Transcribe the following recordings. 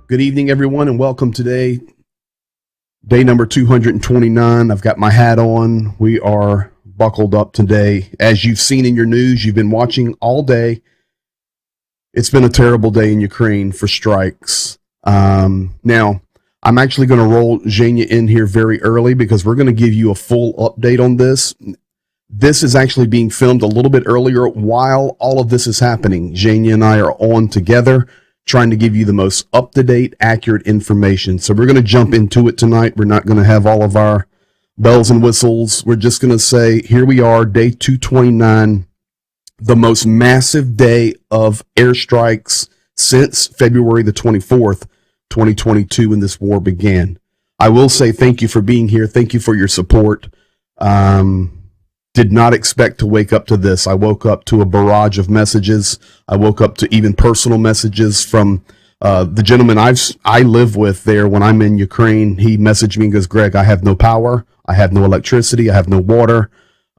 Good evening, everyone, and welcome today. Day number 229. I've got my hat on. We are buckled up today. As you've seen in your news, you've been watching all day. It's been a terrible day in Ukraine for strikes. Now, I'm actually going to roll Zhenya in here very early because we're going to give you a full update on this. This is actually being filmed a little bit earlier while all of this is happening. Zhenya and I are on together, trying to give you the most up-to-date, accurate information. So we're going to jump into it tonight. We're not going to have all of our bells and whistles. We're just going to say, here we are, day 229, the most massive day of airstrikes since February the 24th, 2022, when this war began. I will say thank you for being here. Thank you for your support. Did not expect to wake up to this. I woke up to a barrage of messages. I woke up to even personal messages from the gentleman I live with there when I'm in Ukraine. He messaged me and goes, Greg, I have no power. I have no electricity. I have no water.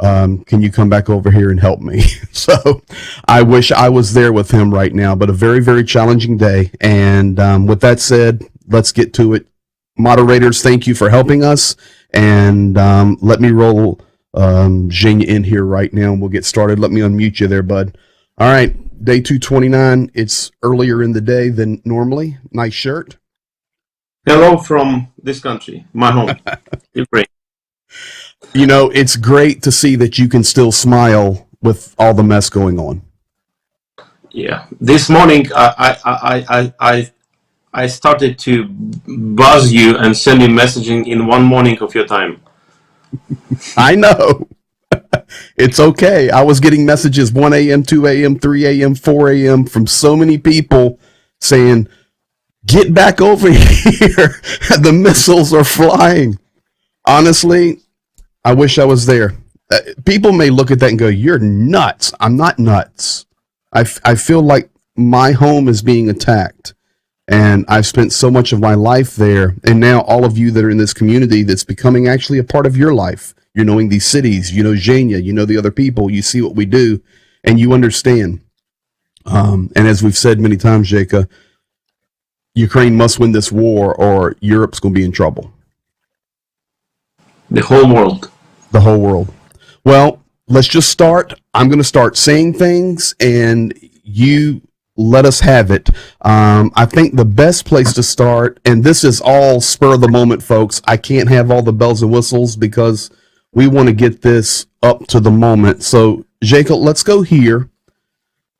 Can you come back over here and help me? So I wish I was there with him right now, but a very, very challenging day. And with that said, let's get to it. Moderators, thank you for helping us. And let me roll Zhenya in here right now and we'll get started. Let me unmute you there, bud. All right, day 229. It's earlier in the day than normally. Nice shirt. Hello from this country, my home, Ukraine. You know, it's great to see that you can still smile with all the mess going on. Yeah, this morning I started to buzz you and send you messaging in one morning of your time. I know. It's okay. I was getting messages 1 a.m., 2 a.m., 3 a.m., 4 a.m. from so many people saying, get back over here. The missiles are flying. Honestly, I wish I was there. People may look at that and go, you're nuts. I'm not nuts. I feel like my home is being attacked. And I've spent so much of my life there. And now all of you that are in this community that's becoming actually a part of your life. You're knowing these cities, you know Zhenya, you know the other people, you see what we do, and you understand. And as we've said many times, Jacob, Ukraine must win this war or Europe's going to be in trouble. The whole world. The whole world. Well, let's just start. I'm going to start saying things, and you let us have it. I think the best place to start, and this is all spur of the moment, folks. I can't have all the bells and whistles because we want to get this up to the moment. So, Jacob, let's go here.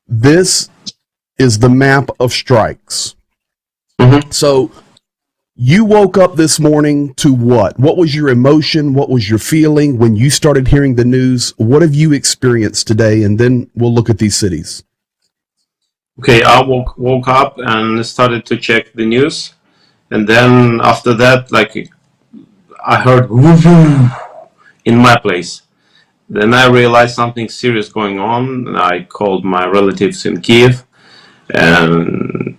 This is the map of strikes. Mm-hmm. So, you woke up this morning to what? What was your emotion? What was your feeling when you started hearing the news? What have you experienced today? And then we'll look at these cities. Okay, I woke up and started to check the news, and then after that, like, I heard woo-hoo in my place. Then I realized something serious going on. I called my relatives in Kiev and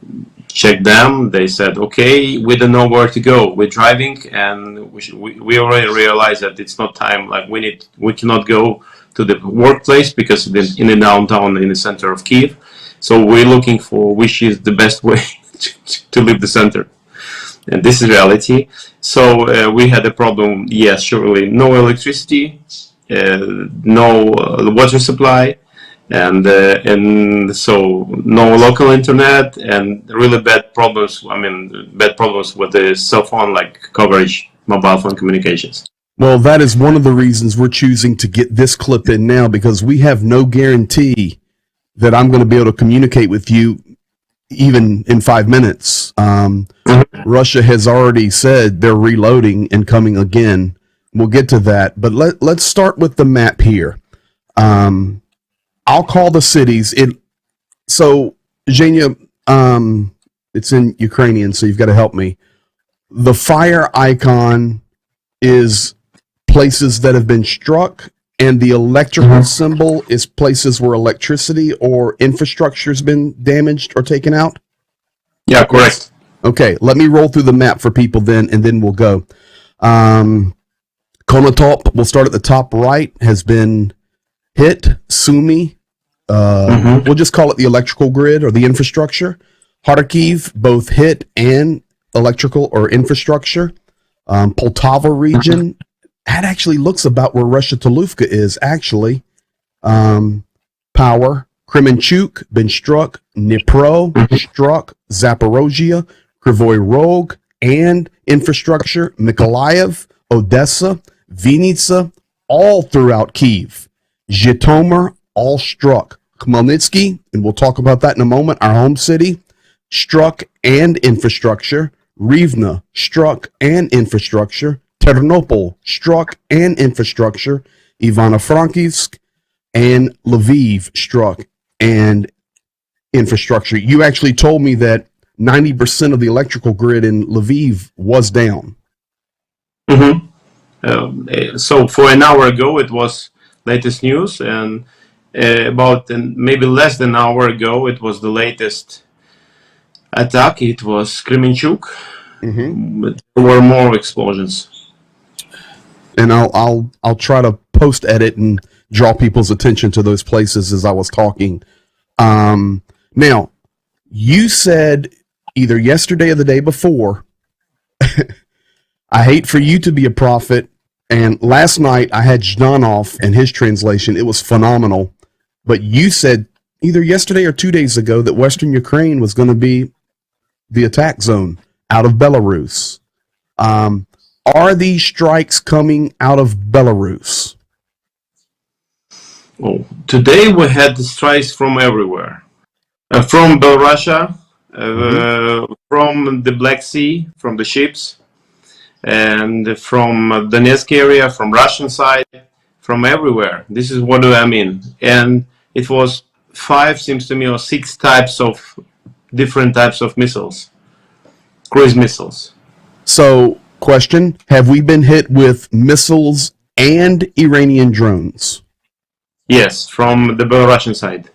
checked them. They said, okay, we don't know where to go. We're driving, and we already realized that it's not time. Like, we cannot go to the workplace because in the downtown, in the center of Kiev. So we're looking for which is the best way to leave the center. And this is reality. So we had a problem. Yes, surely no electricity, no water supply, and so no local internet, and really bad problems. I mean, bad problems with the cell phone like coverage, mobile phone communications. Well, that is one of the reasons we're choosing to get this clip in now, because we have no guarantee that I'm going to be able to communicate with you even in 5 minutes. Russia has already said they're reloading and coming again. We'll get to that, but let's start with the map here. I'll call the cities. So, Zhenya, it's in Ukrainian, so you've got to help me. The fire icon is places that have been struck, and the electrical symbol is places where electricity or infrastructure has been damaged or taken out? Yeah, correct. Okay, let me roll through the map for people then, and then we'll go. Konotop, we'll start at the top right, has been hit. Sumy, we'll just call it the electrical grid or the infrastructure. Kharkiv, both hit and electrical or infrastructure. Poltava region, that actually looks about where Russia-Tuluvka is, actually. Power. Kremenchuk, been struck. Dnipro, struck. Zaporozhye, Krivoy Rog, and infrastructure. Mykolaiv, Odessa, Vinnytsia, all throughout Kyiv. Zhytomyr, all struck. Khmelnytsky, and we'll talk about that in a moment, our home city, struck and infrastructure. Rivne, struck and infrastructure. Ternopil, struck and infrastructure. Ivano-Frankivsk and Lviv, struck and infrastructure. You actually told me that 90% of the electrical grid in Lviv was down. So for an hour ago, it was latest news, and about maybe less than an hour ago, it was the latest attack. It was Kremenchuk. But there were more explosions. And I'll try to post edit and draw people's attention to those places as I was talking. Now, you said either yesterday or the day before, I hate for you to be a prophet. And last night I had Zhdanov and his translation. It was phenomenal. But you said either yesterday or 2 days ago that Western Ukraine was going to be the attack zone out of Belarus. Are these strikes coming out of Belarus? Oh, today we had strikes from everywhere. From Belarusia, from the Black Sea, from the ships, and from Donetsk area, from Russian side, from everywhere. This is what I mean. And it was 5, seems to me, or 6 types of different types of missiles, cruise missiles. So, question, have we been hit with missiles and Iranian drones? Yes, from the Belarusian side.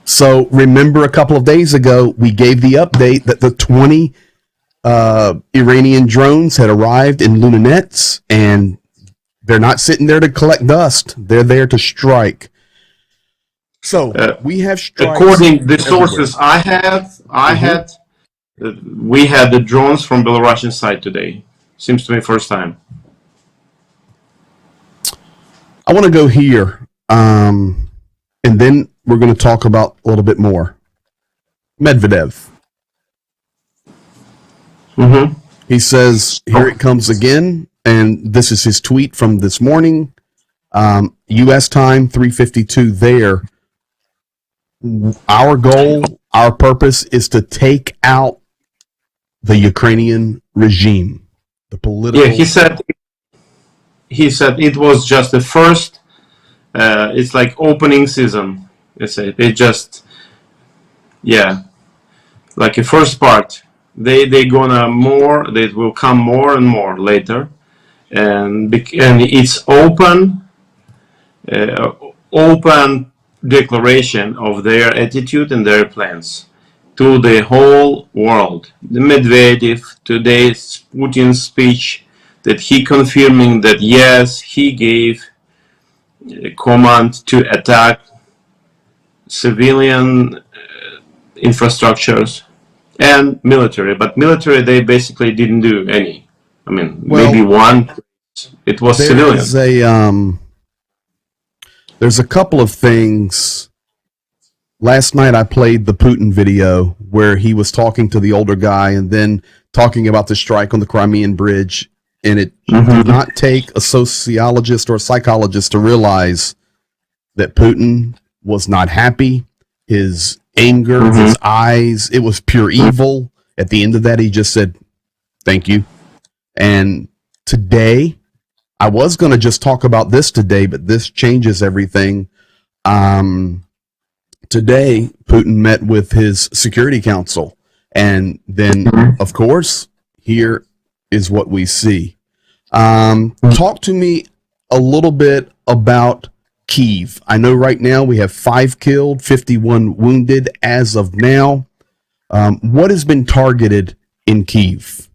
So, remember a couple of days ago, we gave the update that the 20 Iranian drones had arrived in Lunanets, and they're not sitting there to collect dust. They're there to strike. So, we have strikes. According to the sources I had, we had the drones from Belarusian side today. Seems to me first time. I want to go here, and then we're going to talk about a little bit more. Medvedev. He says, here it comes again, and this is his tweet from this morning. U.S. time, 3:52 there. Our goal, our purpose is to take out the Ukrainian regime, the political... Yeah, he said it was just the first, it's like opening season. It just, yeah, like a first part. They will come more and more later, and it's open declaration of their attitude and their plans to the whole world. The Medvedev today's Putin's speech, that he confirming that yes, he gave command to attack civilian infrastructures and military. But military, they basically didn't do any. I mean, maybe Well, one. It was there is civilian. there's a couple of things. Last night I played the Putin video where he was talking to the older guy and then talking about the strike on the Crimean Bridge. And it did not take a sociologist or a psychologist to realize that Putin was not happy. His anger, his eyes, it was pure evil. At the end of that, he just said, "Thank you." And today, I was going to just talk about this today, but this changes everything. Today, Putin met with his Security Council. And then, of course, here is what we see. Talk to me a little bit about Kyiv. I know right now we have 5 killed, 51 wounded as of now. What has been targeted in Kyiv?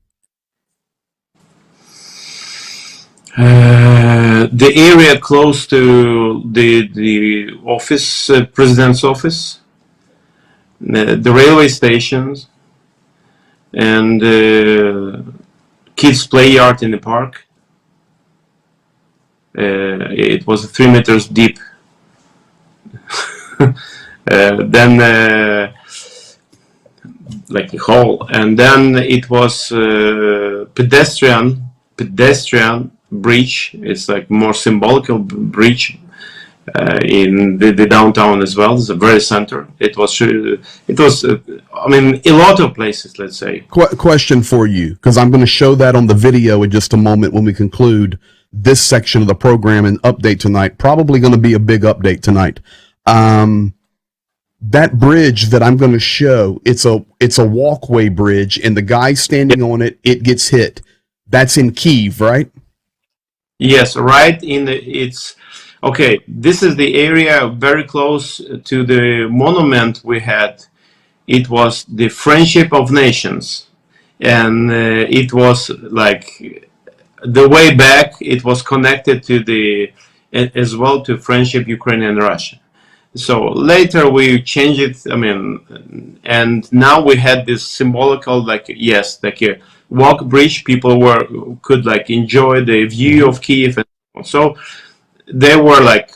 The area close to the office, president's office, the railway stations, and kids' play yard in the park. It was 3 meters deep. Then like a hole, and then it was pedestrian bridge. It's like more symbolical bridge in the downtown as well. It's the very center. It was I mean, a lot of places, let's say. Question for you, because I'm going to show that on the video in just a moment when we conclude this section of the program and update tonight. Probably going to be a big update tonight. That bridge that I'm going to show, it's a walkway bridge, and the guy standing on it, it gets hit. That's in Kyiv, right? Yes, right in it's okay. This is the area very close to the monument we had. It was the Friendship of Nations, and it was like the way back. It was connected to the as well to Friendship Ukraine and Russia. So later we changed it. I mean, and now we had this symbolical, like, yes, like a walk bridge. People could like enjoy the view of Kyiv, and so they were like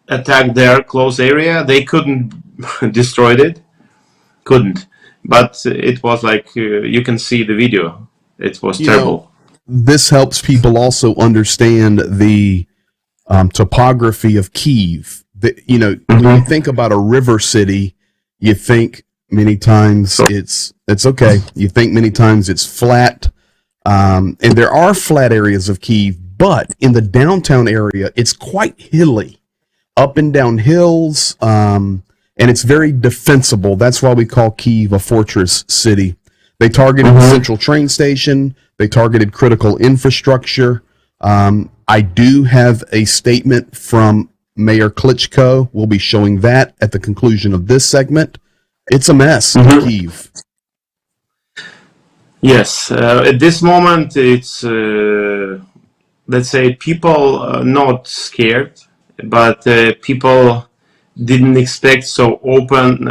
attacked their close area. They couldn't destroy it, but it was like you can see the video. It was terrible. This helps people also understand the topography of Kyiv. When you think about a river city, you think many times it's okay. You think many times it's flat, and there are flat areas of Kyiv, but in the downtown area, it's quite hilly, up and down hills, and it's very defensible. That's why we call Kyiv a fortress city. They targeted the central train station. They targeted critical infrastructure. I do have a statement from Mayor Klitschko. We'll be showing that at the conclusion of this segment. It's a mess in Kyiv. Yes, at this moment it's let's say people not scared, but people didn't expect so open.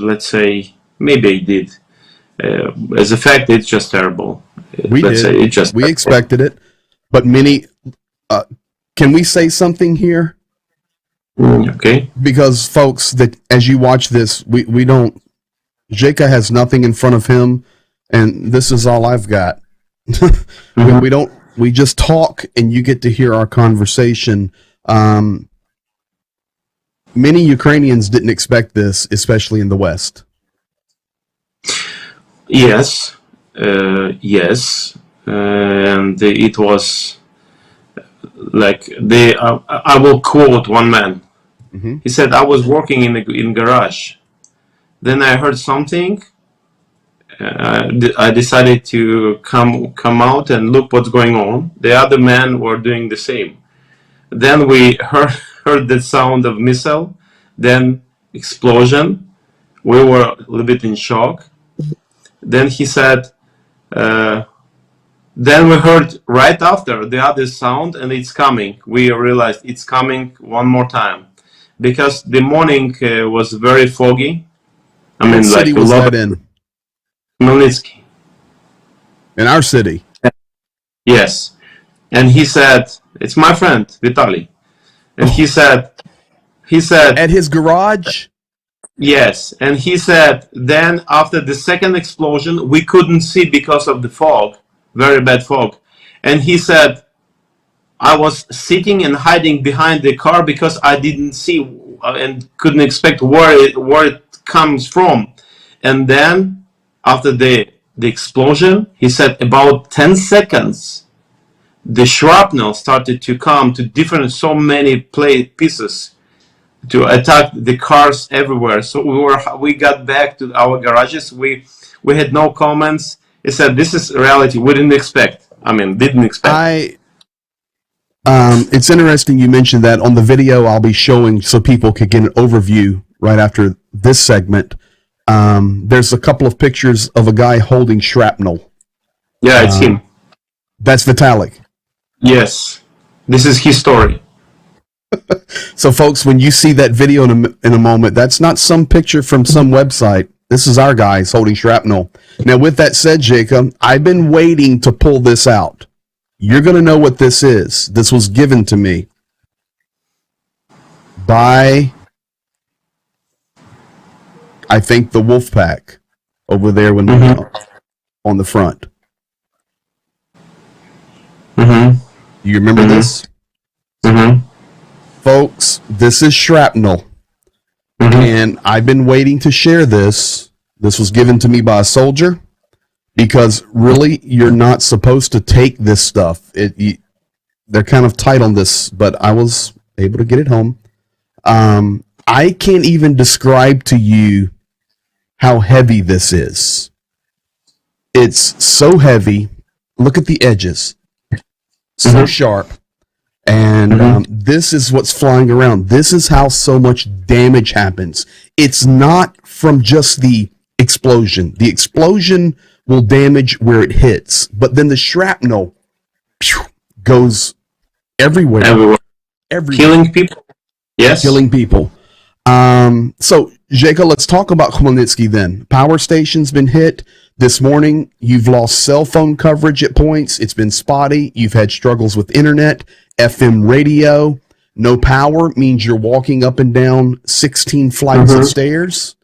Let's say maybe they did. As a fact, it's just terrible. We expected it, but many. Can we say something here? Okay. Because folks, that as you watch this, we don't. Jaka has nothing in front of him, and this is all I've got. We don't. We just talk, and you get to hear our conversation. Many Ukrainians didn't expect this, especially in the West. Yes, yes, and it was like I will quote one man. He said, "I was working in garage. Then I heard something. I decided to come out and look what's going on. The other men were doing the same. Then we heard the sound of missile, then explosion. We were a little bit in shock. Then he said, Then we heard right after the other sound, and it's coming. We realized it's coming one more time because the morning was very foggy. I What mean, city like a was lot that of in? Khmelnytsky. In our city. Yes. And he said, it's my friend, Vitaly. And Oh, he said, at his garage? yes. And he said, then after the second explosion, we couldn't see because of the fog, very bad fog. And he said, I was sitting and hiding behind the car because I didn't see and couldn't expect where it comes from. And then after the explosion, he said about 10 seconds, the shrapnel started to come to different so many pieces to attack the cars everywhere. So we got back to our garages. We had no comments. He said, "This is reality. We didn't expect. I mean, didn't expect." I it's interesting you mentioned that. On the video I'll be showing so people could get an overview right after this segment. There's a couple of pictures of a guy holding shrapnel. Yeah, it's him. That's Vitalik. Yes, this is his story. So, folks, when you see that video in a moment, that's not some picture from some website. This is our guys holding shrapnel. Now, with that said, Jacob, I've been waiting to pull this out. You're going to know what this is. This was given to me by, I think, the Wolf Pack over there when on the front. You remember this? Folks, this is shrapnel. And I've been waiting to share this. This was given to me by a soldier because really you're not supposed to take this stuff. They're kind of tight on this, but I was able to get it home. I can't even describe to you how heavy this is. It's so heavy. Look at the edges. So sharp. And this is what's flying around. This is how so much damage happens. It's not from just the explosion. The explosion will damage where it hits, but then the shrapnel goes everywhere. Killing people. Yes. Killing people. So, Jacob, let's talk about Khmelnytsky then. Power station's been hit. This morning, you've lost cell phone coverage at points. It's been spotty. You've had struggles with internet, FM radio. No power means you're walking up and down 16 flights of stairs.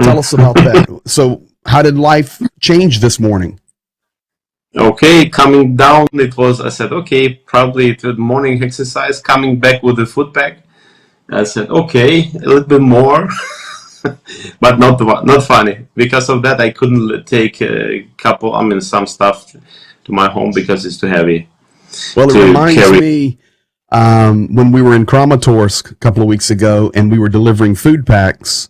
Tell us about that. So, how did life change this morning? Okay, coming down, I said, okay, probably the morning exercise, coming back with the food pack. I said, okay, a little bit more. But not funny. Because of that, I couldn't take some stuff to my home because it's too heavy. Well, it reminds me when we were in Kramatorsk a couple of weeks ago and we were delivering food packs.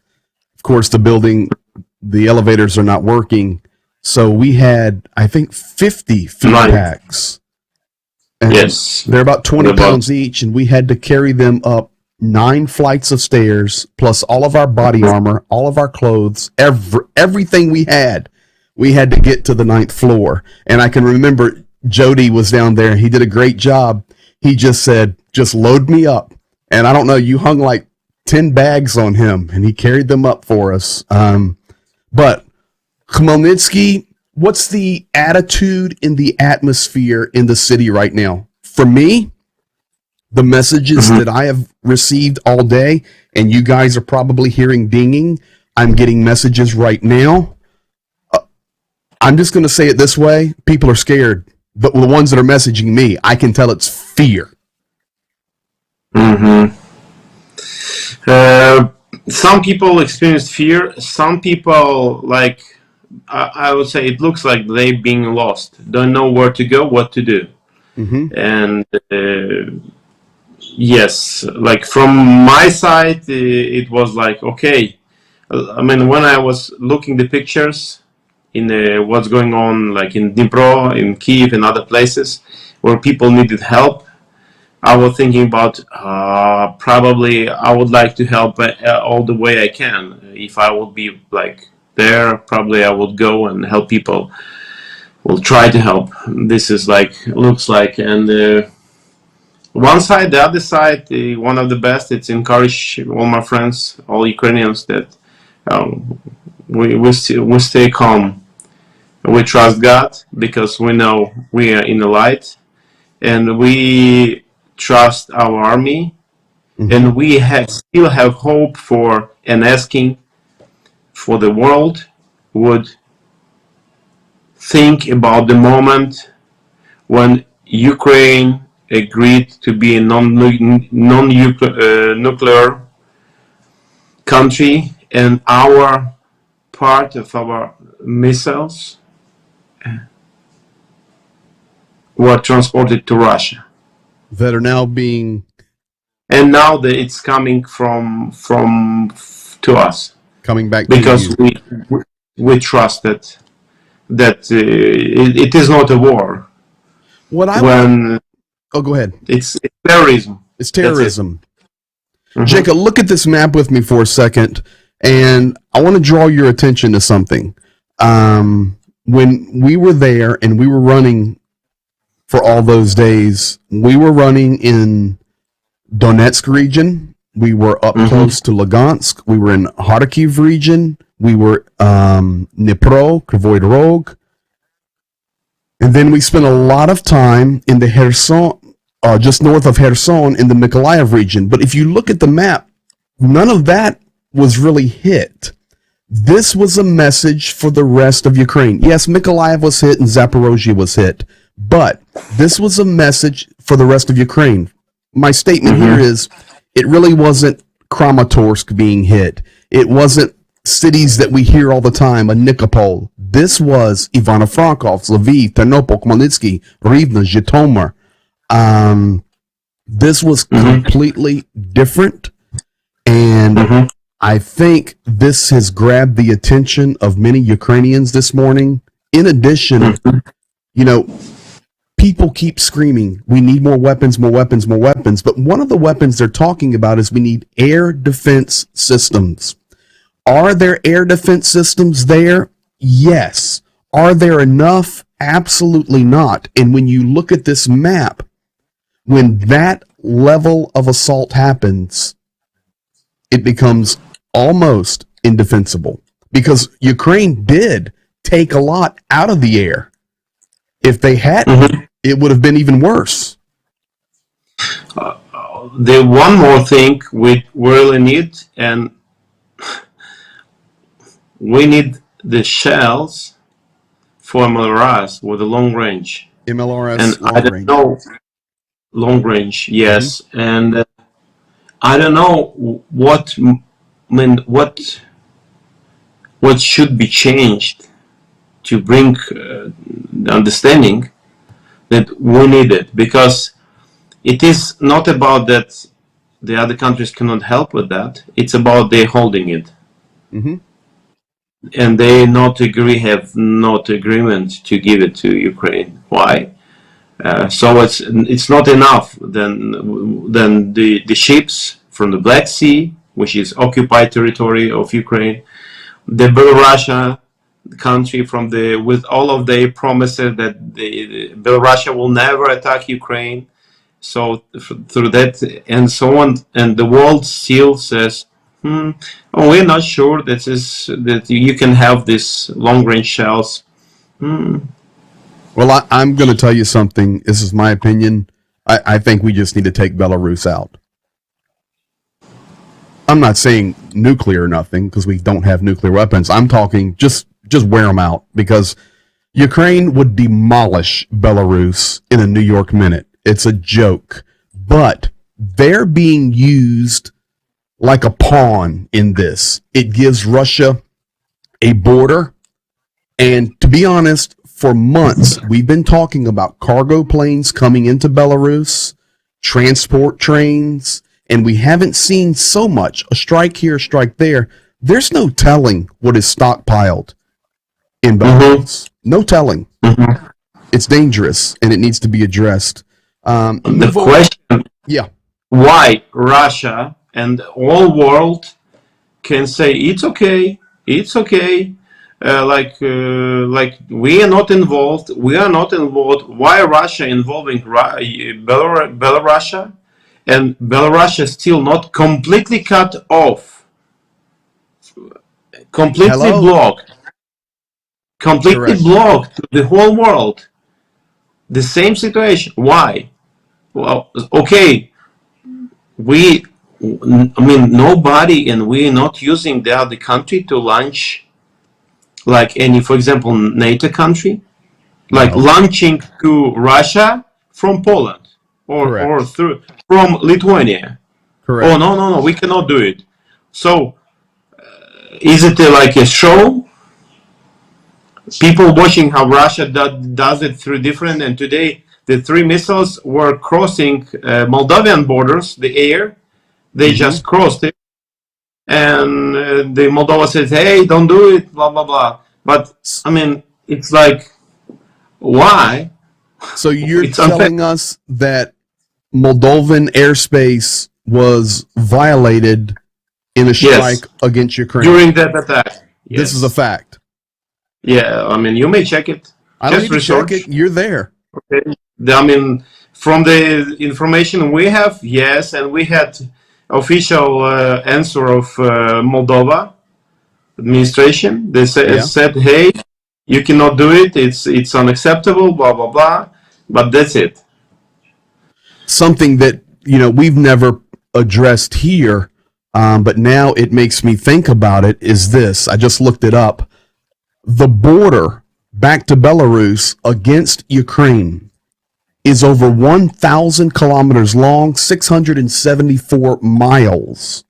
Of course, the elevators are not working. So we had, I think, 50 food packs. And yes. They're about 20 pounds each, and we had to carry them up 9 flights of stairs, plus all of our body armor, all of our clothes, everything we had to get to the 9th floor. And I can remember Jody was down there. He did a great job. He just said, just load me up. And I don't know, you hung like 10 bags on him, and he carried them up for us. But Khmelnytsky, what's the attitude in the atmosphere in the city right now? For me, the messages that I have received all day, and you guys are probably hearing dinging, I'm getting messages right now. I'm just going to say it this way. People are scared. But the ones that are messaging me, I can tell it's fear. Some people experience fear. Some people, like, I would say it looks like they're being lost. Don't know where to go, what to do. And yes, like from my side, it was like, okay. I mean, when I was looking the pictures in what's going on, like in Dnipro, in Kiev, and other places where people needed help, I was thinking about probably I would like to help all the way I can. If I would be like there, probably I would go and help people. will try to help. This is looks like, and one side, the other side, one of the best. It's encourage all my friends, all Ukrainians, that we stay calm. We trust God because we know we are in the light, and we trust our army, and we still have hope for and asking for the world would think about the moment when Ukraine agreed to be a non-nuclear country, and our part of our missiles were transported to Russia, that are now being and now it's coming from to us coming back because to you. we trust that it is not a war. What I when oh, go ahead. It's terrorism. It's terrorism. Mm-hmm. Jacob, look at this map with me for a second, and I want to draw your attention to something. When we were there and we were running for all those days, we were running in Donetsk region. We were up close to Lugansk. We were in Kharkiv region. We were Dnipro, Kryvyi Rog. And then we spent a lot of time in the Kherson, just north of Kherson in the Mykolaiv region. But if you look at the map, none of that was really hit. This was a message for the rest of Ukraine. Yes, Mykolaiv was hit and Zaporozhye was hit, but this was a message for the rest of Ukraine. My statement here is it really wasn't Kramatorsk being hit. It wasn't cities that we hear all the time, a Nikopol. This was Ivano-Frankivsk, Lviv, Ternopil, Khmelnytsky, Rivne, Zhytomyr. This was completely different, and I think this has grabbed the attention of many Ukrainians this morning. In addition, people keep screaming, we need more weapons, more weapons, more weapons. But one of the weapons they're talking about is we need air defense systems. Are there air defense systems there? Yes. Are there enough? Absolutely not. And when you look at this map, when that level of assault happens, it becomes almost indefensible because Ukraine did take a lot out of the air. If they hadn't, it would have been even worse. The one more thing we really need, and we need the shells for MLRS with a long range. MLRS and long I don't range. know long range, yes, and I don't know what should be changed to bring the understanding that we need it, because it is not about that the other countries cannot help with that. It's about they holding it, and they have not agreement to give it to Ukraine. Why? So it's not enough. Then the ships from the Black Sea, which is occupied territory of Ukraine, the Belarusia country with all of their promises that the Belarusia will never attack Ukraine. So through that and so on, and the world still says, we're not sure that you can have these long range shells. Well, I'm going to tell you something. This is my opinion. I think we just need to take Belarus out. I'm not saying nuclear or nothing because we don't have nuclear weapons. I'm talking just wear them out, because Ukraine would demolish Belarus in a New York minute. It's a joke. But they're being used like a pawn in this. It gives Russia a border. And to be honest, for months, we've been talking about cargo planes coming into Belarus, transport trains, and we haven't seen so much. A strike here, a strike there. There's no telling what is stockpiled in Belarus. No telling. It's dangerous, and it needs to be addressed. The question, why Russia and all world can say it's okay, like we are not involved. We are not involved. Why Russia involving Belarus? And Belarus is still not completely cut off, completely Hello? blocked, completely Correct. blocked to the whole world. The same situation. Why? Well, okay, we, I mean, nobody, and we're not using the other country to launch like any, for example, NATO country, like No. launching to Russia from Poland or Correct. through from Lithuania. Oh Correct. no, no, no, we cannot do it. So is it like a show? People watching how Russia does it through different, and today the three missiles were crossing Moldovan borders, the air. They Mm-hmm. just crossed it, and the Moldova says, "Hey, don't do it," blah blah blah. But I mean, it's like, why? So you're It's unfair. telling us that Moldovan airspace was violated in a Yes, strike against Ukraine. during that attack. This is a Yes. fact. Yeah, I mean, you may check it. I don't Just need to check it. research. You're there. Okay. I mean, from the information we have, yes, and we had official answer of Moldova administration. They Yeah. said, "Hey, you cannot do it. It's unacceptable." Blah blah blah. But that's it. Something that, we've never addressed here, but now it makes me think about it is this. I just looked it up. The border back to Belarus against Ukraine is over 1,000 kilometers long, 674 miles.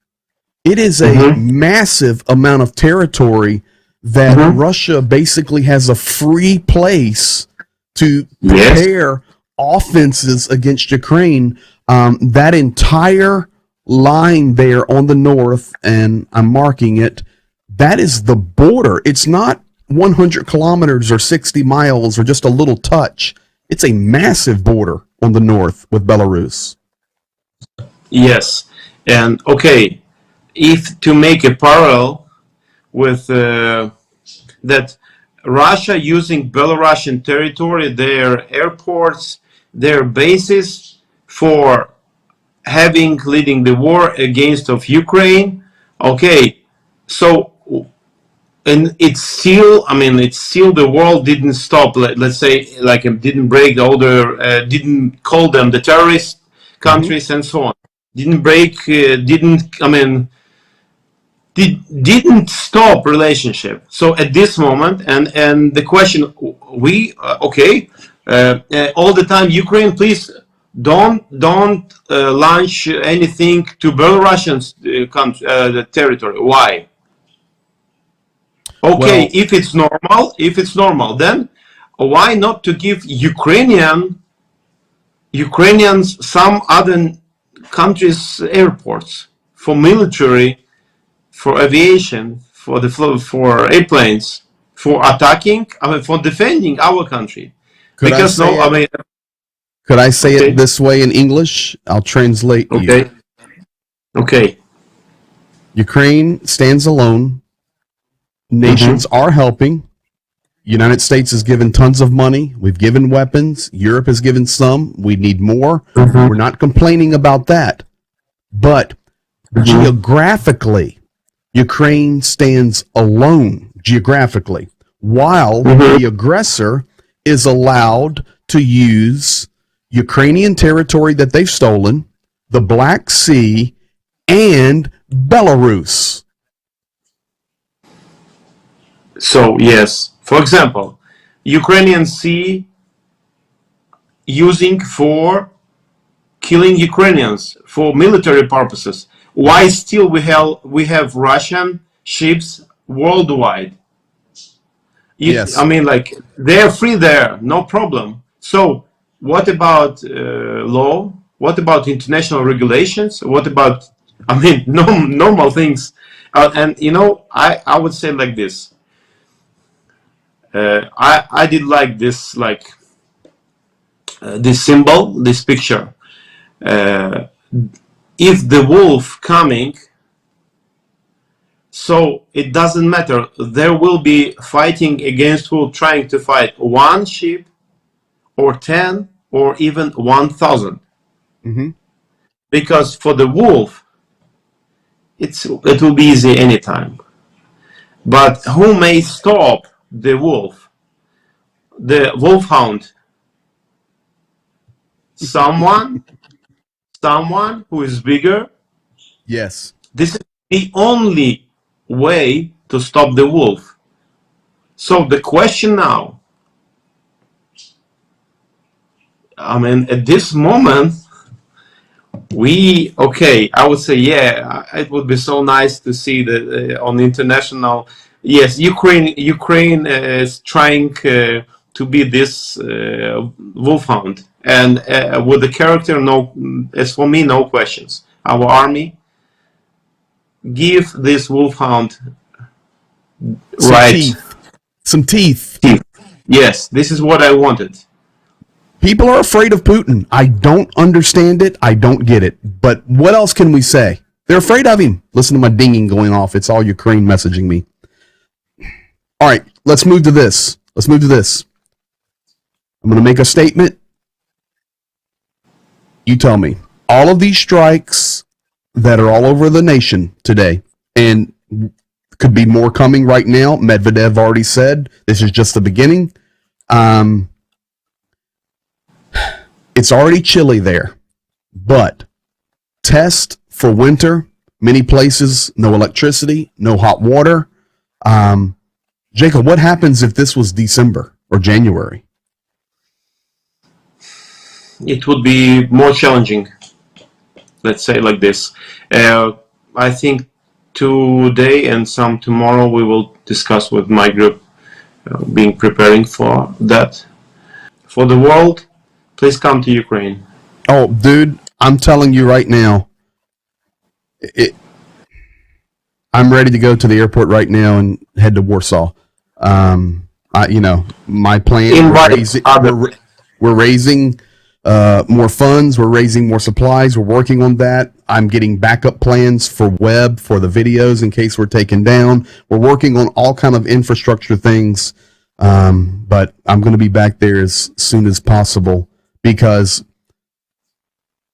It is a Mm-hmm. massive amount of territory that Mm-hmm. Russia basically has a free place to Yes. prepare offenses against Ukraine. That entire line there on the north, and I'm marking it, that is the border. It's not 100 kilometers or 60 miles or just a little touch. It's a massive border on the north with Belarus. Yes. And okay, if to make a parallel with that Russia using Belarusian territory, their airports, their bases for having leading the war against of Ukraine. Okay, so and it's still, I mean, it's still the world didn't stop. Let's say, like, it didn't break all the, didn't call them the terrorist Mm-hmm. countries and so on. Didn't break, didn't, I mean, didn't stop relationship. So at this moment, and the question, we okay, all the time, Ukraine, please don't launch anything to Belarusian the territory. Why? Okay, Well, if it's normal, then why not to give Ukrainians some other countries airports for military, for aviation, for the for airplanes, for attacking, I mean, for defending our country. could I Because say no, I it? mean, Could I say it okay, this way in English? I'll translate you. okay, okay, Ukraine stands alone. mm-hmm, Nations are helping. United States has given tons of money. We've given weapons. Europe has given some. We need more. mm-hmm, We're not complaining about that. But mm-hmm, geographically, Ukraine stands alone geographically, while mm-hmm. the aggressor is allowed to use Ukrainian territory that they've stolen, the Black Sea, and Belarus. So yes, for example, Ukrainian Sea using for killing Ukrainians for military purposes. Why still we have Russian ships worldwide? I Yes. mean, like, they're free there, no problem. So what about law? What about international regulations? What about, I mean, normal things? And I would say like this. I did like this, like this symbol, this picture. Uh, if the wolf coming, So it doesn't matter. There will be fighting against who trying to fight one sheep or 10 or even 1,000. Mm-hmm. Because for the wolf, it will be easy anytime. But who may stop the wolf? The wolfhound. Someone who is bigger. Yes. This is the only way to stop the wolf. So the question now, I mean, at this moment, I would say, yeah, it would be so nice to see that on the international, yes, Ukraine is trying to be this wolfhound, and with the character, no, as for me, no questions. Our army give this wolfhound Some teeth. Yes, this is what I wanted. People are afraid of Putin. I don't understand it. I don't get it. But what else can we say? They're afraid of him. Listen to my dinging going off. It's all Ukraine messaging me. All right, let's move to this. I'm going to make a statement. You tell me. All of these strikes that are all over the nation today, and could be more coming right now. Medvedev already said this is just the beginning. It's already chilly there, but test for winter. Many places, no electricity, no hot water. Jacob, what happens if this was December or January? It would be more challenging. Let's say like this. I think today and some tomorrow we will discuss with my group, preparing for that. For the world, please come to Ukraine. Oh, dude, I'm telling you right now, I'm ready to go to the airport right now and head to Warsaw. My plan, we're raising more funds, we're raising more supplies, we're working on that. I'm getting backup plans for web, for the videos in case we're taken down. We're working on all kind of infrastructure things, but I'm going to be back there as soon as possible because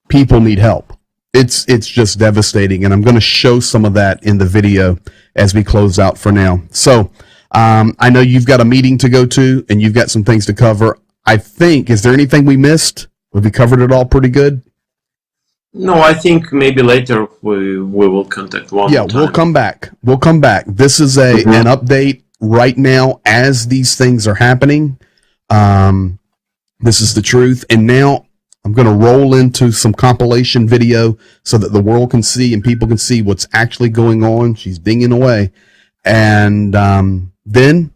people need help. It's just devastating, and I'm going to show some of that in the video as we close out for now. So I know you've got a meeting to go to, and you've got some things to cover. I think, is there anything we missed? Have we covered it all pretty good? No, I think maybe later we will contact one. Yeah, we'll come back. This is an update right now as these things are happening. This is the truth. And now I'm going to roll into some compilation video so that the world can see and people can see what's actually going on. She's dinging away. And then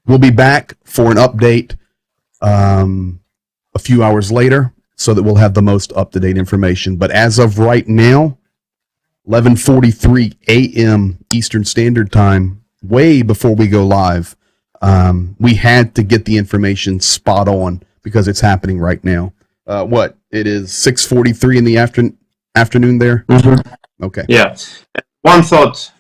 we'll be back for an update a few hours later so that we'll have the most up-to-date information. But as of right now, 11:43 a.m. Eastern Standard Time, way before we go live, we had to get the information spot on because it's happening right now. It is 6:43 in the afternoon there? Mm-hmm. Okay. Yeah. One thought,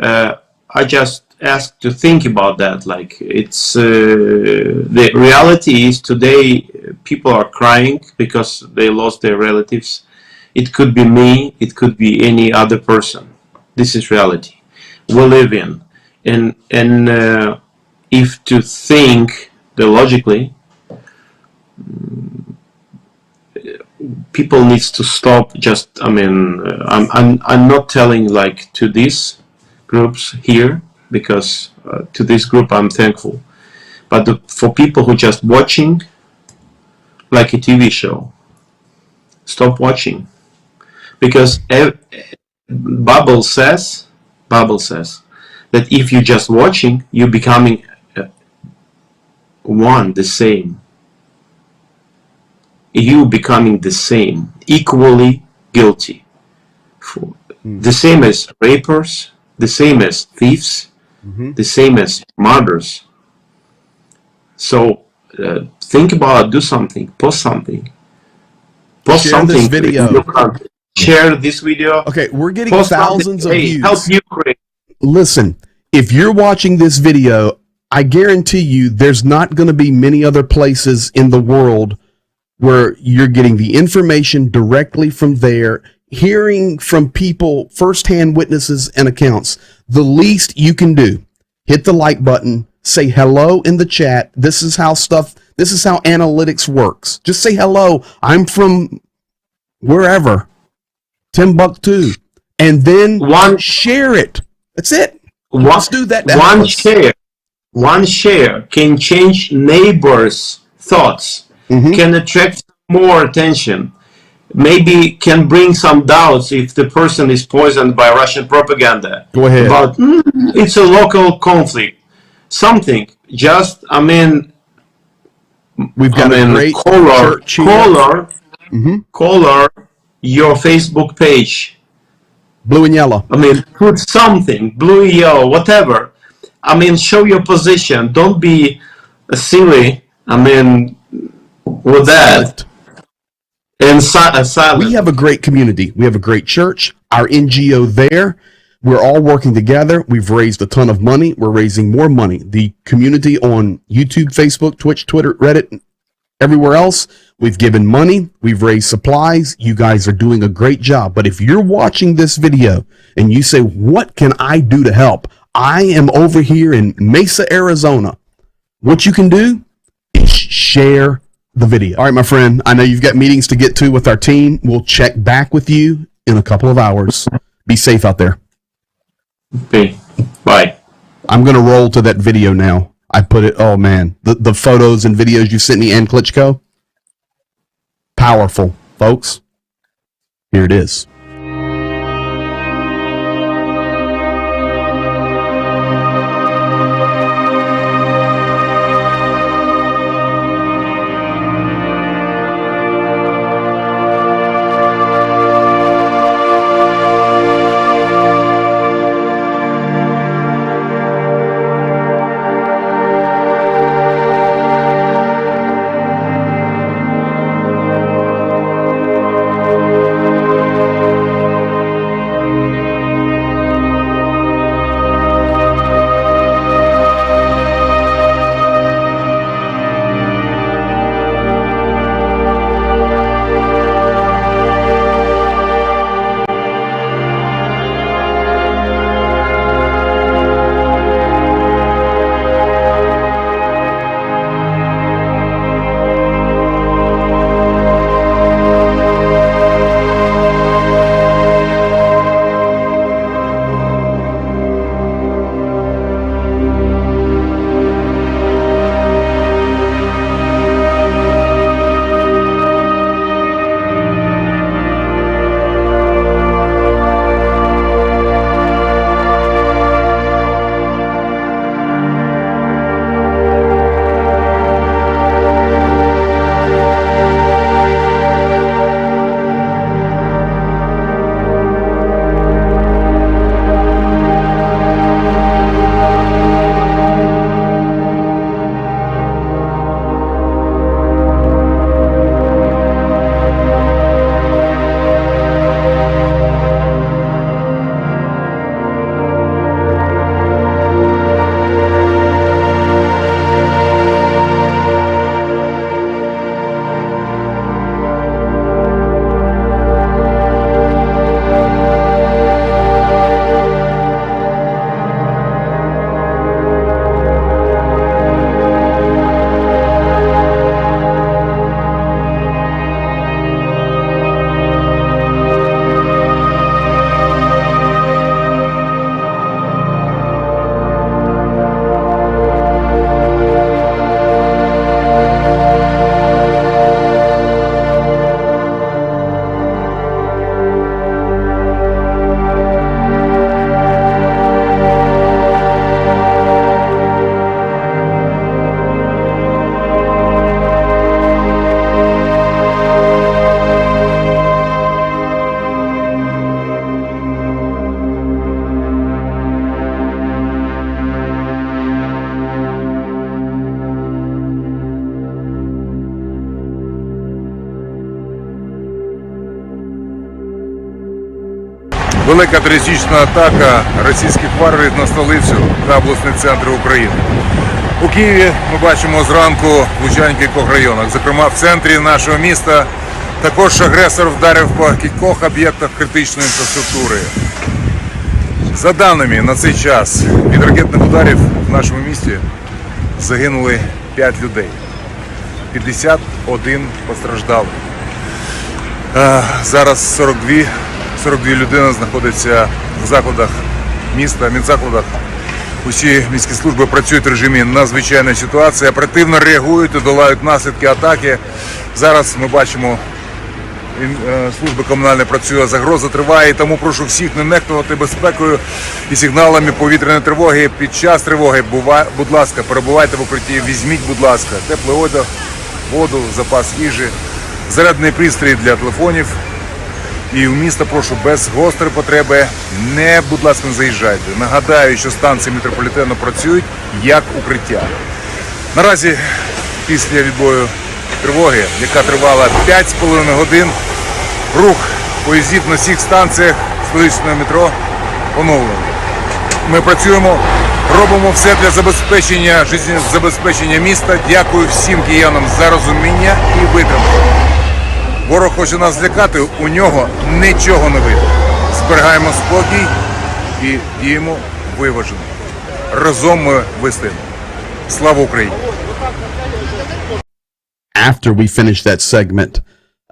I just asked to think about that. Like, it's the reality is today people are crying because they lost their relatives. It could be me, it could be any other person. This is reality we live in. And if to think logically, people needs to stop. Just, I'm not telling like to these groups here, because to this group I'm thankful, but for people who just watching like a TV show, stop watching, because Bible says that if you're just watching, you're becoming the same. You becoming the same, equally guilty, the same as rapers, the same as thieves, the same as murders. So think about it, do something, post something. Share this video. Share this video. Okay, we're getting thousands of views. Help Ukraine. Listen, if you're watching this video, I guarantee you there's not going to be many other places in the world where you're getting the information directly from there, hearing from people, firsthand witnesses and accounts. The least you can do, hit the like button, say hello in the chat. This is how analytics works. Just say hello. I'm from wherever, Timbuktu, and then share it. That's it. Let's do that. One share can change neighbors' thoughts, can attract more attention, maybe can bring some doubts if the person is poisoned by Russian propaganda. Go ahead. About it's a local conflict. Something. Just, we've got a great color your Facebook page. Blue and yellow. Put something, blue, yellow, whatever. Show your position. Don't be silly. With that. And silent. We have a great community. We have a great church. Our NGO there. We're all working together. We've raised a ton of money. We're raising more money. The community on YouTube, Facebook, Twitch, Twitter, Reddit, everywhere else, we've given money. We've raised supplies. You guys are doing a great job. But if you're watching this video and you say, what can I do to help? I am over here in Mesa, Arizona. What you can do is share the video. All right, my friend, I know you've got meetings to get to with our team. We'll check back with you in a couple of hours. Be safe out there. Okay. Bye. I'm going to roll to that video now. I put it, oh man, the photos and videos you sent me and Klitschko. Powerful, folks. Here it is. велика терористична атака російських варварів на столицю та обласні центри України. У Києві ми бачимо зранку влучань в кількох районах. Зокрема, в центрі нашого міста також агресор вдарив по кількох об'єктах критичної інфраструктури. За даними на цей час, від ракетних ударів в нашому місті загинули 5 людей. 51 постраждали. Зараз 42 людини знаходяться в закладах міста, медзакладах. Усі міські служби працюють в режимі надзвичайної ситуації, оперативно реагують і долають наслідки атаки. Зараз ми бачимо, служби комунальні працює, загроза триває, тому прошу всіх не нехтувати безпекою і сигналами повітряної тривоги. Під час тривоги, будь ласка, перебувайте в укритті, візьміть, будь ласка, теплий одяг, воду, запас їжі, зарядний пристрій для телефонів. І в місто прошу без гострої потреби будь ласка, не заїжджайте. Нагадаю, що станції метрополітену працюють як укриття. Наразі після відбою тривоги, яка тривала 5,5 годин, рух поїздів на всіх станціях столичного метро поновлений. Ми працюємо, робимо все для забезпечення міста. Дякую всім киянам за розуміння і витримку. Ворог хоче нас злякати, у нього нічого не вийде. Зберігаємо спокій і діємо виважено. Разом ми вистоїмо. Слава Україні! After we finished that segment,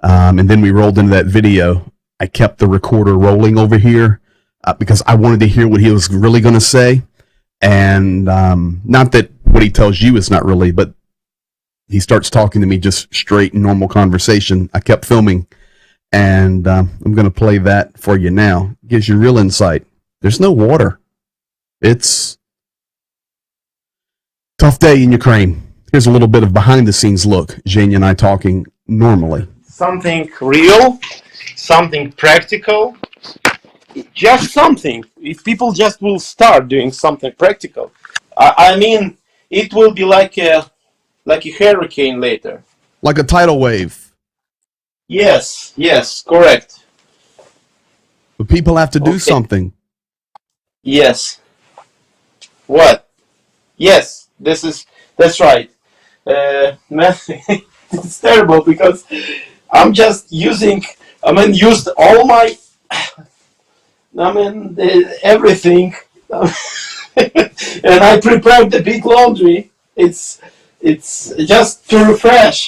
and then we rolled into that video, I kept the recorder rolling over here because I wanted to hear what he was really going to say. And not that what he tells you is not really, but he starts talking to me just straight normal conversation. I kept filming, and I'm going to play that for you now. It gives you real insight. There's no water. It's a tough day in Ukraine. Here's a little bit of behind-the-scenes look. Jane and I talking normally. Something real, something practical, just something. If people just will start doing something practical, I mean, it will be like a hurricane later. Like a tidal wave. Yes, correct. But people have to do something. Yes. What? Yes, that's right. Man, it's terrible because I'm just used all my, everything. And I prepared the big laundry. It's just to refresh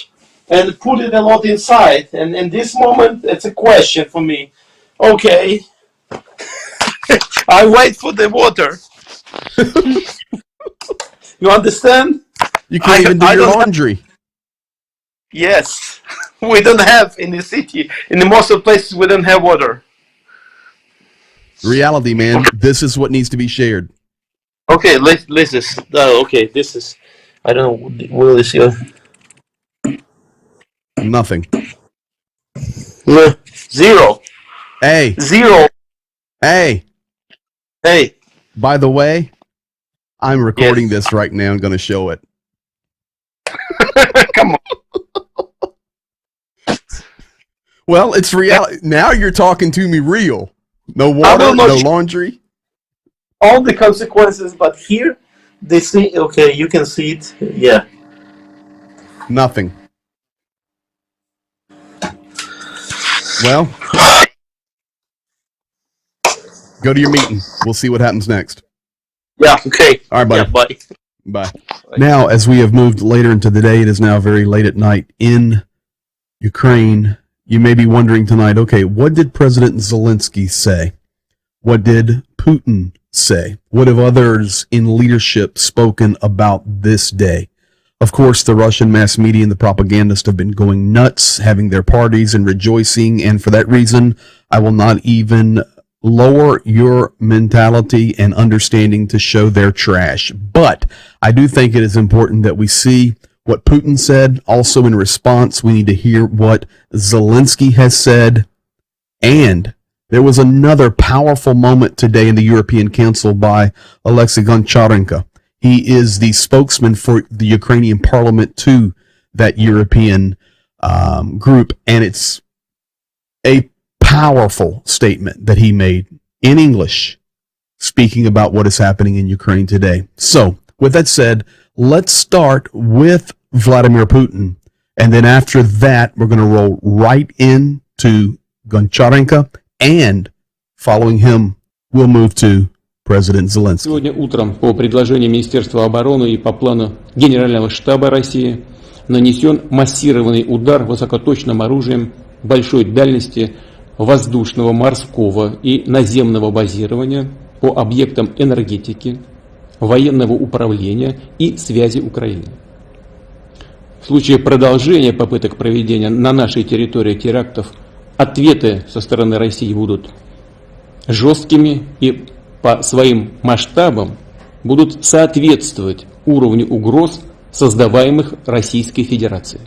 and put it a lot inside. And in this moment, it's a question for me. Okay, I wait for the water. You understand? You can't even do your laundry. Yes, we don't have in the city. In the most of places, we don't have water. Reality, man. This is what needs to be shared. Okay, this is. I don't know. Will this go? Nothing. Zero. Hey. Zero. Hey. Hey. By the way, I'm recording this right now. I'm going to show it. Come on. Well, it's reality. Now you're talking to me real. No water, no laundry. All the consequences, but here they see. Okay, you can see it. Yeah. Nothing. Well, go to your meeting. We'll see what happens next. Yeah, okay. All right, buddy. Yeah, bye. Bye. Now, as we have moved later into the day, it is now very late at night in Ukraine. You may be wondering tonight, okay, what did President Zelensky say? What did Putin say? What have others in leadership spoken about this day? Of course, the Russian mass media and the propagandists have been going nuts, having their parties and rejoicing, and for that reason, I will not even lower your mentality and understanding to show their trash. But I do think it is important that we see what Putin said. Also, in response, we need to hear what Zelensky has said. And there was another powerful moment today in the European Council by Alexei Goncharenko. He is the spokesman for the Ukrainian parliament to that European group, and it's a powerful statement that he made in English speaking about what is happening in Ukraine today. So, with that said, let's start with Vladimir Putin. And then after that, we're going to roll right into Goncharenko. And following him, we'll move to President Zelensky. Сегодня утром по предложению Министерства обороны и по плану Генерального штаба России нанесен массированный удар высокоточным оружием большой дальности воздушного, морского и наземного базирования по объектам энергетики, военного управления и связи Украины. В случае продолжения попыток проведения на нашей территории терактов, ответы со стороны России будут жесткими и по своим масштабам будут соответствовать уровню угроз, создаваемых Российской Федерацией.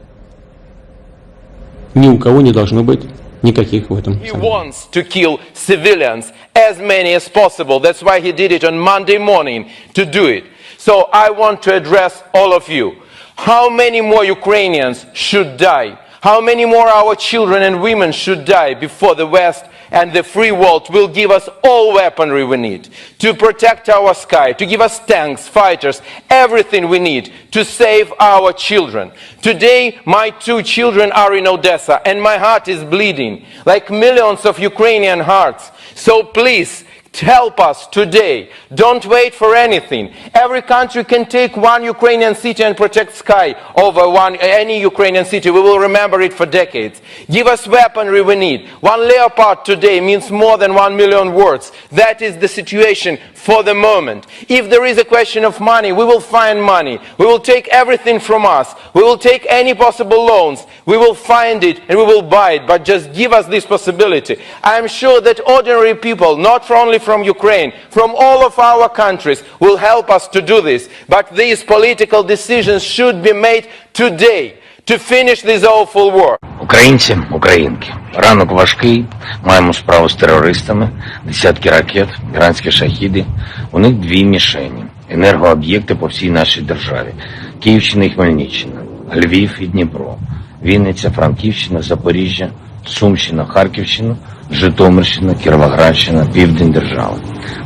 Ни у кого не должно быть никаких в этом He сомнений. wants to kill civilians, as many as possible. That's why he did it on Monday morning, to do it. So I want to address all of you. How many more Ukrainians should die? How many more our children and women should die before the West and the free world will give us all weaponry we need to protect our sky, to give us tanks, fighters, everything we need to save our children? Today, my 2 children are in Odessa and my heart is bleeding, like millions of Ukrainian hearts. So please, help us today. Don't wait for anything. Every country can take one Ukrainian city and protect sky over any Ukrainian city. We will remember it for decades. Give us weaponry we need. One Leopard today means more than 1 million words. That is the situation for the moment. If there is a question of money, we will find money. We will take everything from us. We will take any possible loans. We will find it and we will buy it. But just give us this possibility. I am sure that ordinary people, not only from Ukraine, from all of our countries, will help us to do this. But these political decisions should be made today to finish this awful war. Українці, українки, ранок важкий, маємо справу з терористами, десятки ракет, іранські шахіди. У них 2 мішені, енергооб'єкти по всій нашій державі. Київщина і Хмельниччина, Львів і Дніпро, Вінниця, Франківщина, Запоріжжя, Сумщина, Харківщина, Житомирщина, Кіровоградщина, південь держави.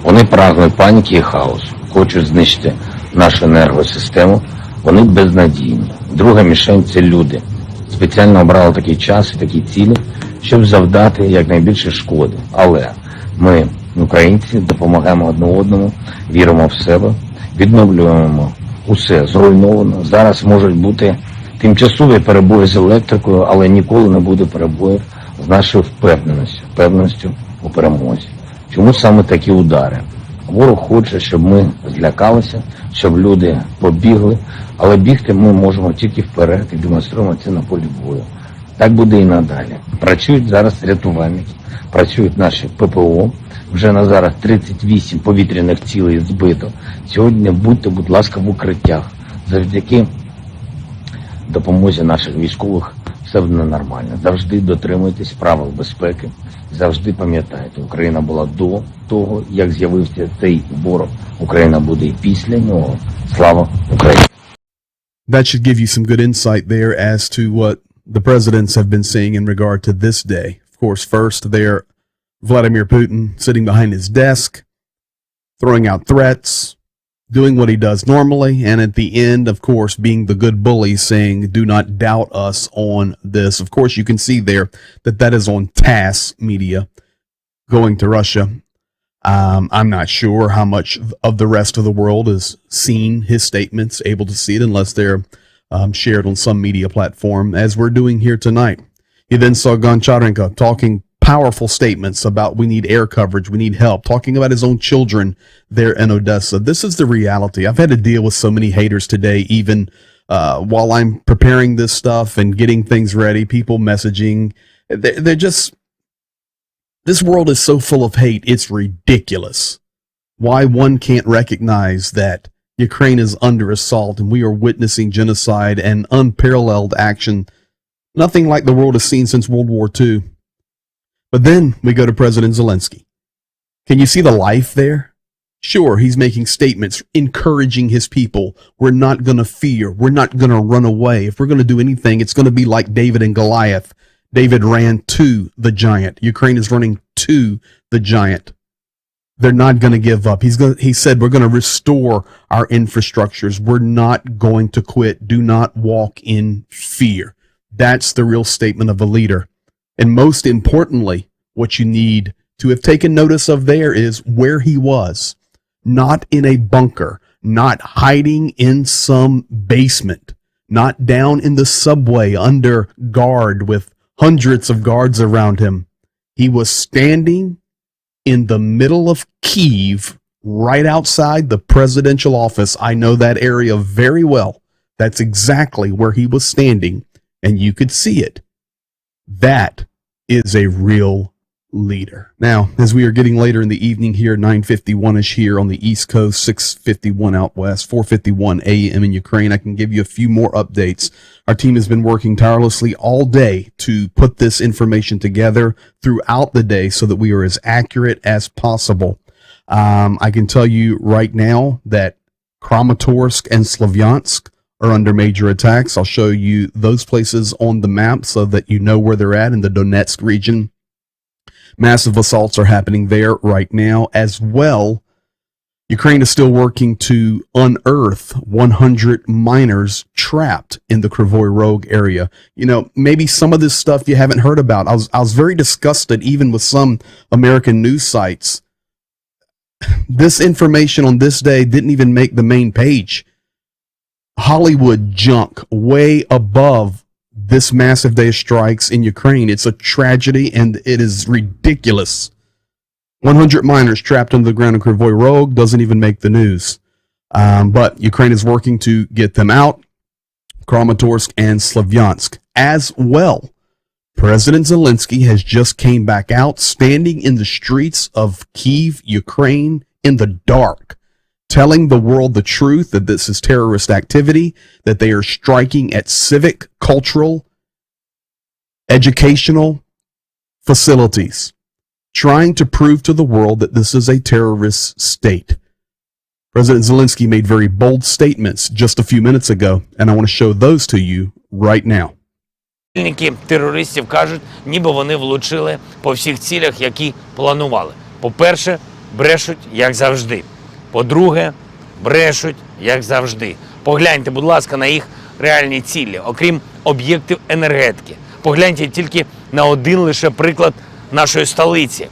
Вони прагнуть паніки і хаосу, хочуть знищити нашу енергосистему, вони безнадійні. Друга мішень – це люди. Спеціально обрали такий час і такі цілі, щоб завдати якнайбільше шкоди. Але ми, українці, допомагаємо одне одному, віримо в себе, відновлюємо усе зруйновано. Зараз можуть бути тимчасові перебої з електрикою, але ніколи не буде перебоїв з нашою впевненістю у перемозі. Чому саме такі удари? Ворог хоче, щоб ми злякалися, щоб люди побігли, але бігти ми можемо тільки вперед і демонструємо це на полі бою. Так буде і надалі. Працюють зараз рятувальники, працюють наші ППО. Вже на зараз 38 повітряних цілей збито. Сьогодні будьте, будь ласка, в укриттях. Завдяки допомозі наших військових все буде нормально. Завжди дотримуйтесь правил безпеки. Завжди пам'ятайте, Україна була до того, як з'явився цей ворог. Україна буде і після нього. Слава Україні! That should give you some good insight there as to what the presidents have been saying in regard to this day. Of course, first there, Vladimir Putin sitting behind his desk, throwing out threats, doing what he does normally, and at the end, of course, being the good bully, saying, do not doubt us on this. Of course, you can see there that that is on TASS media going to Russia. I'm not sure how much of the rest of the world has seen his statements, able to see it, unless they're shared on some media platform, as we're doing here tonight. You then saw Goncharenko talking powerful statements about we need air coverage, we need help, talking about his own children there in Odessa. This is the reality. I've had to deal with so many haters today, even while I'm preparing this stuff and getting things ready, people messaging. They're just, this world is so full of hate, it's ridiculous. Why one can't recognize that Ukraine is under assault and we are witnessing genocide and unparalleled action, nothing like the world has seen since World War II. But then we go to President Zelensky. Can you see the life there? Sure, he's making statements encouraging his people. We're not going to fear. We're not going to run away. If we're going to do anything, it's going to be like David and Goliath. David ran to the giant. Ukraine is running to the giant. They're not going to give up. He said, we're going to restore our infrastructures. We're not going to quit. Do not walk in fear. That's the real statement of a leader. And most importantly, what you need to have taken notice of there is where he was, not in a bunker, not hiding in some basement, not down in the subway under guard with hundreds of guards around him. He was standing in the middle of Kyiv, right outside the presidential office. I know that area very well. That's exactly where he was standing, and you could see it. That is a real leader. Now, as we are getting later in the evening here, 9:51-ish here on the East Coast, 6:51 out west, 4:51 a.m. in Ukraine, I can give you a few more updates. Our team has been working tirelessly all day to put this information together throughout the day so that we are as accurate as possible. I can tell you right now that Kramatorsk and Slavyansk are under major attacks. I'll show you those places on the map so that you know where they're at in the Donetsk region. Massive assaults are happening there right now as well. Ukraine is still working to unearth 100 miners trapped in the Kryvyi Rog area. You know, maybe some of this stuff you haven't heard about. I was very disgusted even with some American news sites. This information on this day didn't even make the main page. Hollywood junk way above this massive day of strikes in Ukraine. It's a tragedy and it is ridiculous. 100 miners trapped under the ground in Kryvyi Rog doesn't even make the news. But Ukraine is working to get them out. Kramatorsk and Slavyansk as well. President Zelensky has just came back out standing in the streets of Kyiv, Ukraine in the dark, telling the world the truth that this is terrorist activity, that they are striking at civic, cultural, educational facilities, trying to prove to the world that this is a terrorist state. President Zelensky made very bold statements just a few minutes ago, and I want to show those to you right now. Терористів кажуть, ніби вони влучили по всіх цілях, які планували. По-перше, брешуть, як завжди. По-друге, брешуть, як завжди. Погляньте, будь ласка, на їх реальні цілі, окрім об'єктів енергетики. Погляньте тільки на один лише приклад нашої столиці.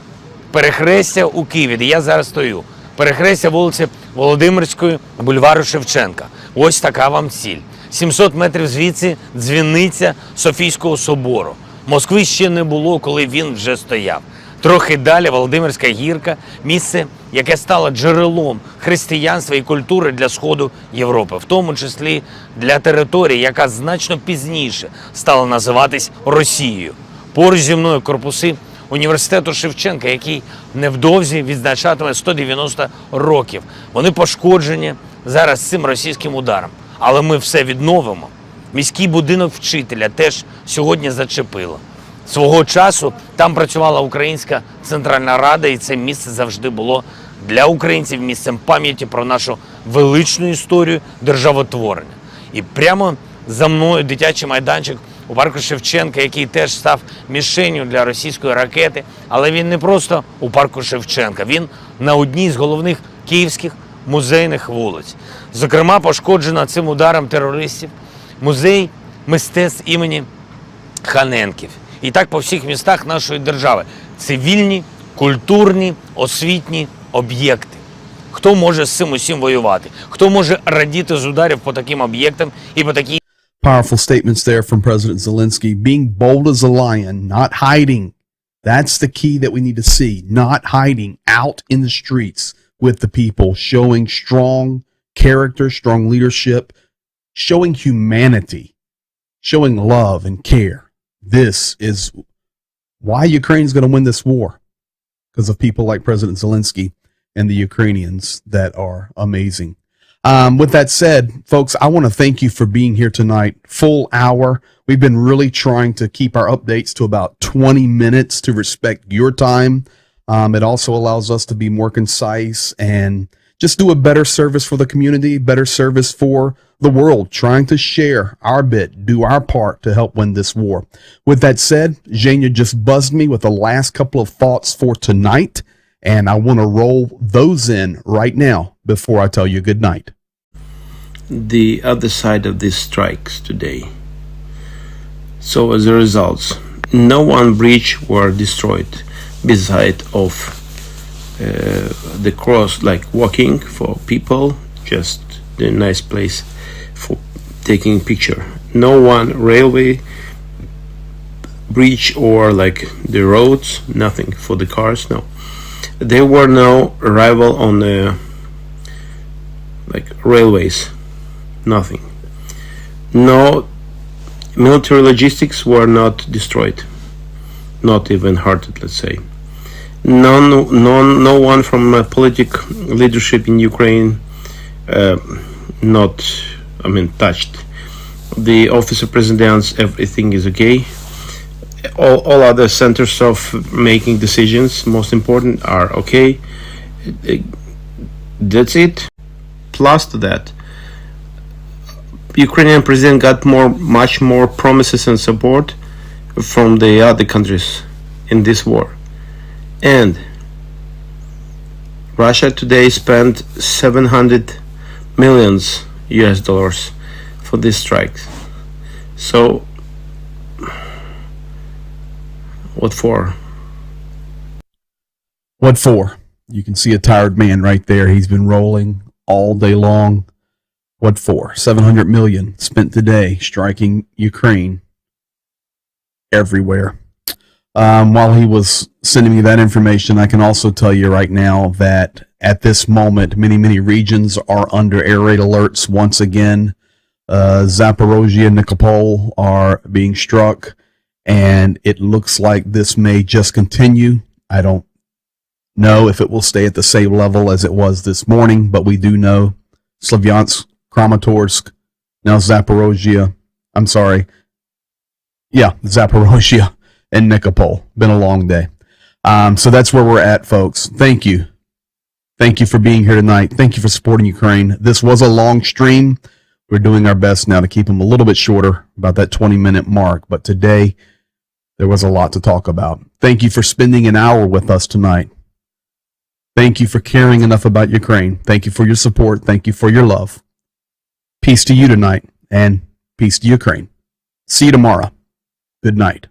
Перехрестя у Києві, де я зараз стою. Перехрестя вулиці Володимирської, бульвару Шевченка. Ось така вам ціль. 700 метрів звідси дзвіниця Софійського собору. Москви ще не було, коли він вже стояв. Трохи далі Володимирська гірка – місце, яке стало джерелом християнства і культури для Сходу Європи, в тому числі для території, яка значно пізніше стала називатись Росією. Поруч зі мною корпуси університету Шевченка, який невдовзі відзначатиме 190 років. Вони пошкоджені зараз цим російським ударом. Але ми все відновимо. Міський будинок вчителя теж сьогодні зачепило. Свого часу там працювала Українська Центральна Рада, і це місце завжди було для українців місцем пам'яті про нашу величну історію державотворення. І прямо за мною дитячий майданчик у парку Шевченка, який теж став мішенню для російської ракети. Але він не просто у парку Шевченка, він на одній з головних київських музейних вулиць. Зокрема, пошкоджено цим ударом терористів музей мистецтв імені Ханенків. І так по всіх містах нашої держави. Цивільні, культурні, освітні об'єкти. Хто може з цим усім воювати? Хто може радіти з ударів по таким об'єктам і по такій... Powerful statements there from President Zelensky. Being bold as a lion, not hiding. That's the key that we need to see. Not hiding, out in the streets with the people, showing strong character, strong leadership, showing humanity, showing love and care. This is why Ukraine is going to win this war, because of people like President Zelensky and the Ukrainians that are amazing. With that said, folks, I want to thank you for being here tonight. Full hour. We've been really trying to keep our updates to about 20 minutes to respect your time. It also allows us to be more concise and just do a better service for the community, better service for the world, trying to share our bit, do our part to help win this war. With that said, Zhenya just buzzed me with the last couple of thoughts for tonight, And I want to roll those in right now before I tell you good night. The other side of these strikes today. So as a result, no one bridge were destroyed beside of the cross, like walking for people, just a nice place for taking picture. No one railway bridge or like the roads, nothing for the cars, no. There were no arrival on the like railways, nothing. No military logistics were not destroyed, not even hurted, let's say. No one from political leadership in Ukraine touched. The office of presidents, everything is okay. All other centers of making decisions, most important, are okay. That's it. Plus to that, Ukrainian president got much more promises and support from the other countries in this war. And Russia today spent 700 millions US dollars for this strike. So what for? What for? You can see a tired man right there. He's been rolling all day long. What for? 700 million spent today striking Ukraine everywhere. While he was sending me that information, I can also tell you right now that at this moment, many regions are under air raid alerts once again. Zaporozhye and Nikopol are being struck, and it looks like this may just continue. I don't know if it will stay at the same level as it was this morning, but we do know Slavyansk, Kramatorsk, now Zaporozhye. Zaporozhye and Nikopol. Been a long day. So that's where we're at, folks. Thank you. Thank you for being here tonight. Thank you for supporting Ukraine. This was a long stream. We're doing our best now to keep them a little bit shorter, about that 20-minute mark. But today, there was a lot to talk about. Thank you for spending an hour with us tonight. Thank you for caring enough about Ukraine. Thank you for your support. Thank you for your love. Peace to you tonight, and peace to Ukraine. See you tomorrow. Good night.